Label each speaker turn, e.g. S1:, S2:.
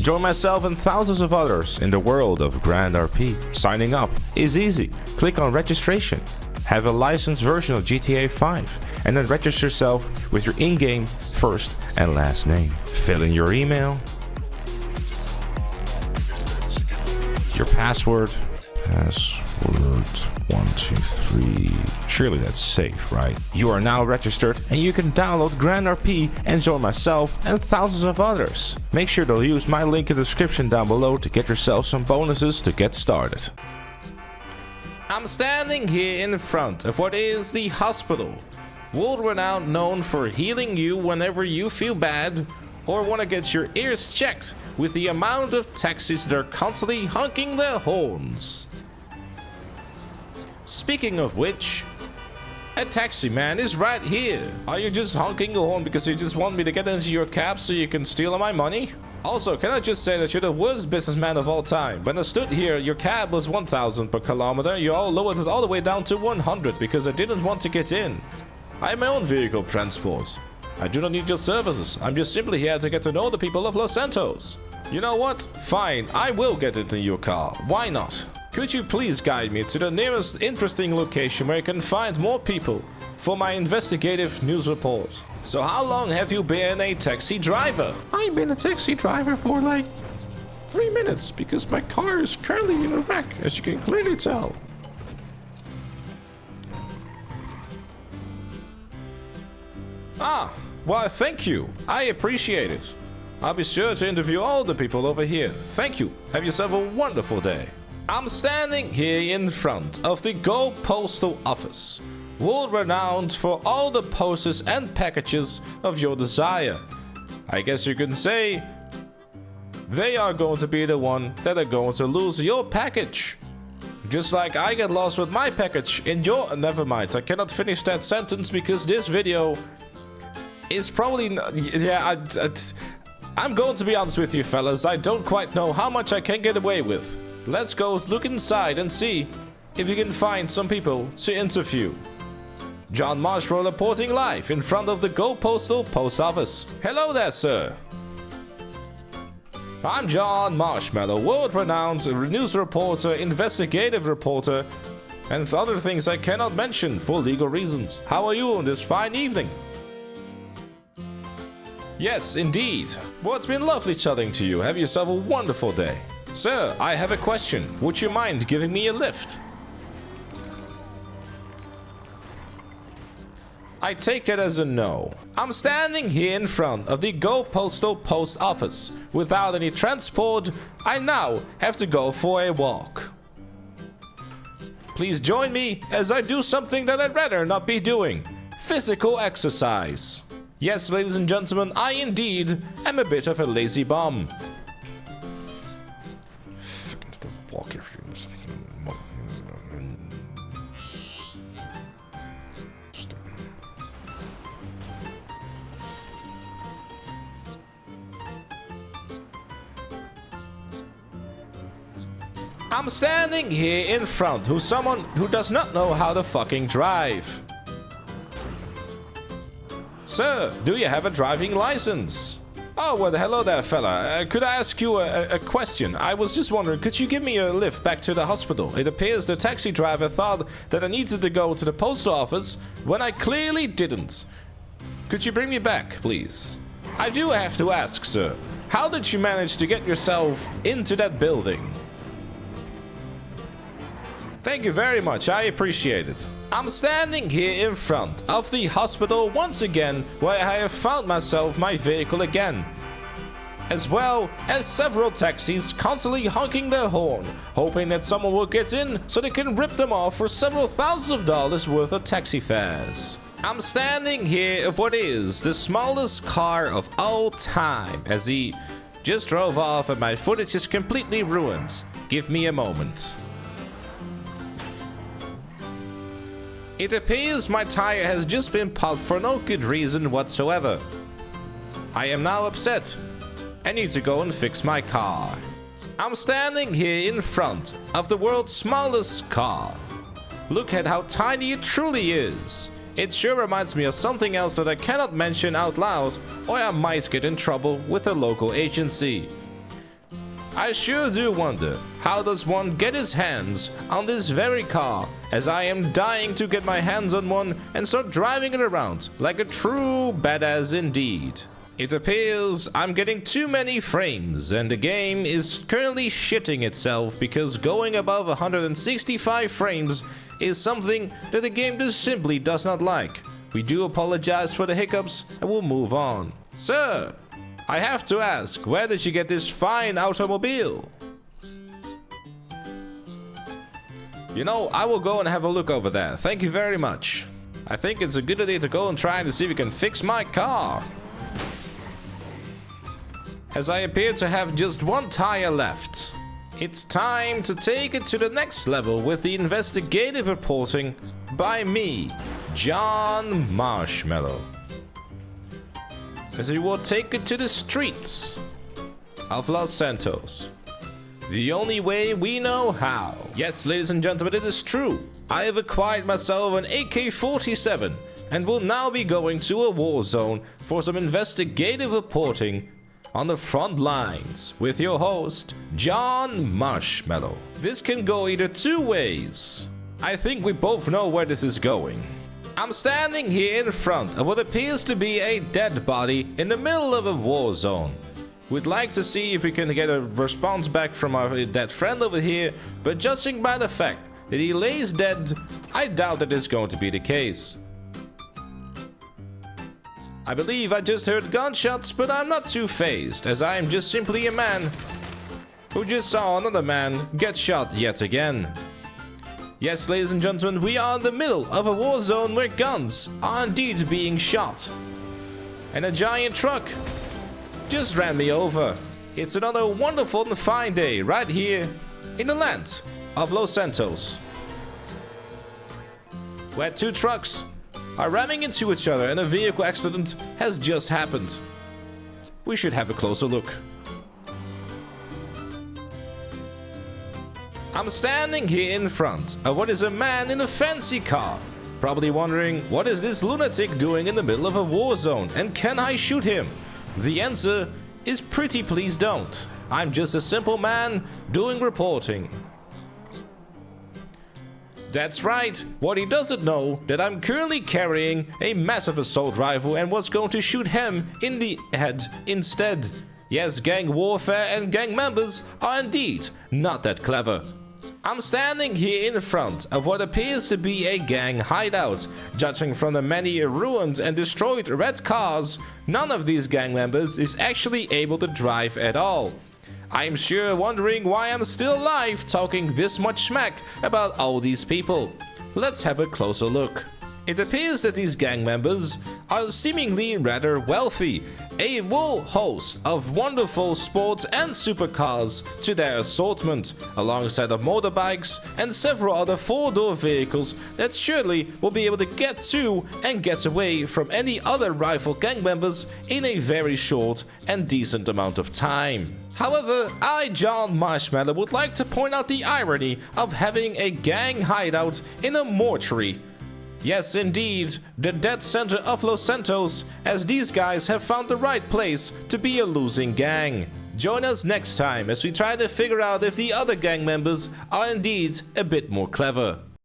S1: Join myself and thousands of others in the world of Grand RP. Signing up is easy. Click on registration. Have a licensed version of GTA 5 and then register yourself with your in-game first and last name. Fill in your email, your password 123. Surely that's safe, right? You are now registered and you can download Grand RP and join myself and thousands of others. Make sure to use my link in the description down below to get yourself some bonuses to get started. I'm standing here in front of what is the hospital, world-renowned, known for healing you whenever you feel bad or want to get your ears checked with the amount of taxis that are constantly honking their horns. Speaking of which, a taxi man is right here. Are you just honking the horn because you just want me to get into your cab so you can steal my money? Also, can I just say that you're the worst businessman of all time? When I stood here, your cab was 1,000 per kilometer. You all lowered it all the way down to 100 because I didn't want to get in. I have my own vehicle transport. I do not need your services. I'm just simply here to get to know the people of Los Santos. You know what? Fine, I will get into your car. Why not? Could you please guide me to the nearest interesting location where I can find more people for my investigative news report? So how long have you been a taxi driver? I've been a taxi driver for like 3 minutes because my car is currently in a wreck, as you can clearly tell. Ah, well, thank you. I appreciate it. I'll be sure to interview all the people over here. Thank you. Have yourself a wonderful day. I'm standing here in front of the Go Postal Office, world-renowned for all the posters and packages of your desire. I guess you can say they are going to be the one that are going to lose your package. Just like I get lost with my package in your... Never mind, I cannot finish that sentence because this video is probably... I'm going to be honest with you, fellas. I don't quite know how much I can get away with. Let's go look inside and see if we can find some people to interview. John Marshall reporting live in front of the Go Postal Post Office. Hello there, sir. I'm John Marshmallow, world-renowned news reporter, investigative reporter, and other things I cannot mention for legal reasons. How are you on this fine evening? Yes, indeed. Well, it's been lovely chatting to you. Have yourself a wonderful day. Sir, I have a question. Would you mind giving me a lift? I take that as a no. I'm standing here in front of the Go Postal Post Office. Without any transport, I now have to go for a walk. Please join me as I do something that I'd rather not be doing. Physical exercise. Yes, ladies and gentlemen, I indeed am a bit of a lazy bum. I'm standing here in front of someone who does not know how to fucking drive. Sir, do you have a driving license? Oh, well, hello there, fella. Could I ask you a question? I was just wondering, could you give me a lift back to the hospital? It appears the taxi driver thought that I needed to go to the post office when I clearly didn't. Could you bring me back, please? I do have to ask, sir, how did you manage to get yourself into that building? Thank you very much, I appreciate it. I'm standing here in front of the hospital once again, where I have found myself my vehicle again. As well as several taxis constantly honking their horn, hoping that someone will get in so they can rip them off for several thousands of dollars worth of taxi fares. I'm standing here of what is the smallest car of all time, as he just drove off and my footage is completely ruined. Give me a moment. It appears my tire has just been popped for no good reason whatsoever. I am now upset. I need to go and fix my car. I'm standing here in front of the world's smallest car. Look at how tiny it truly is. It sure reminds me of something else that I cannot mention out loud, or I might get in trouble with the local agency. I sure do wonder, how does one get his hands on this very car, as I am dying to get my hands on one and start driving it around like a true badass indeed. It appears I'm getting too many frames and the game is currently shitting itself because going above 165 frames is something that the game just simply does not like. We do apologize for the hiccups and we'll move on. Sir, I have to ask, where did you get this fine automobile? You know, I will go and have a look over there. Thank you very much. I think it's a good idea to go and try to see if we can fix my car, as I appear to have just one tire left. It's time to take it to the next level with the investigative reporting by me, John Marshmallow, as we will take it to the streets of Los Santos, the only way we know how. Yes, ladies and gentlemen, it is true. I have acquired myself an AK-47 and will now be going to a war zone for some investigative reporting on the front lines with your host, John Marshmallow. This can go either two ways. I think we both know where this is going. I'm standing here in front of what appears to be a dead body in the middle of a war zone. We'd like to see if we can get a response back from our dead friend over here, but judging by the fact that he lays dead, I doubt that is going to be the case. I believe I just heard gunshots, but I'm not too fazed, as I am just simply a man who just saw another man get shot yet again. Yes, ladies and gentlemen, we are in the middle of a war zone where guns are indeed being shot. And a giant truck just ran me over. It's another wonderful and fine day right here in the land of Los Santos, where two trucks are ramming into each other and a vehicle accident has just happened. We should have a closer look. I'm standing here in front of what is a man in a fancy car, probably wondering, what is this lunatic doing in the middle of a war zone and can I shoot him? The answer is pretty please don't. I'm just a simple man doing reporting. That's right, what he doesn't know that I'm currently carrying a massive assault rifle and was going to shoot him in the head instead. Yes, gang warfare and gang members are indeed not that clever. I'm standing here in front of what appears to be a gang hideout. Judging from the many ruined and destroyed red cars, none of these gang members is actually able to drive at all. I'm sure wondering why I'm still alive talking this much smack about all these people. Let's have a closer look. It appears that these gang members are seemingly rather wealthy, a whole host of wonderful sports and supercars to their assortment, alongside of motorbikes and several other four-door vehicles that surely will be able to get to and get away from any other rival gang members in a very short and decent amount of time. However, I, John Marshmallow, would like to point out the irony of having a gang hideout in a mortuary. Yes, indeed, the dead center of Los Santos, as these guys have found the right place to be a losing gang. Join us next time as we try to figure out if the other gang members are indeed a bit more clever.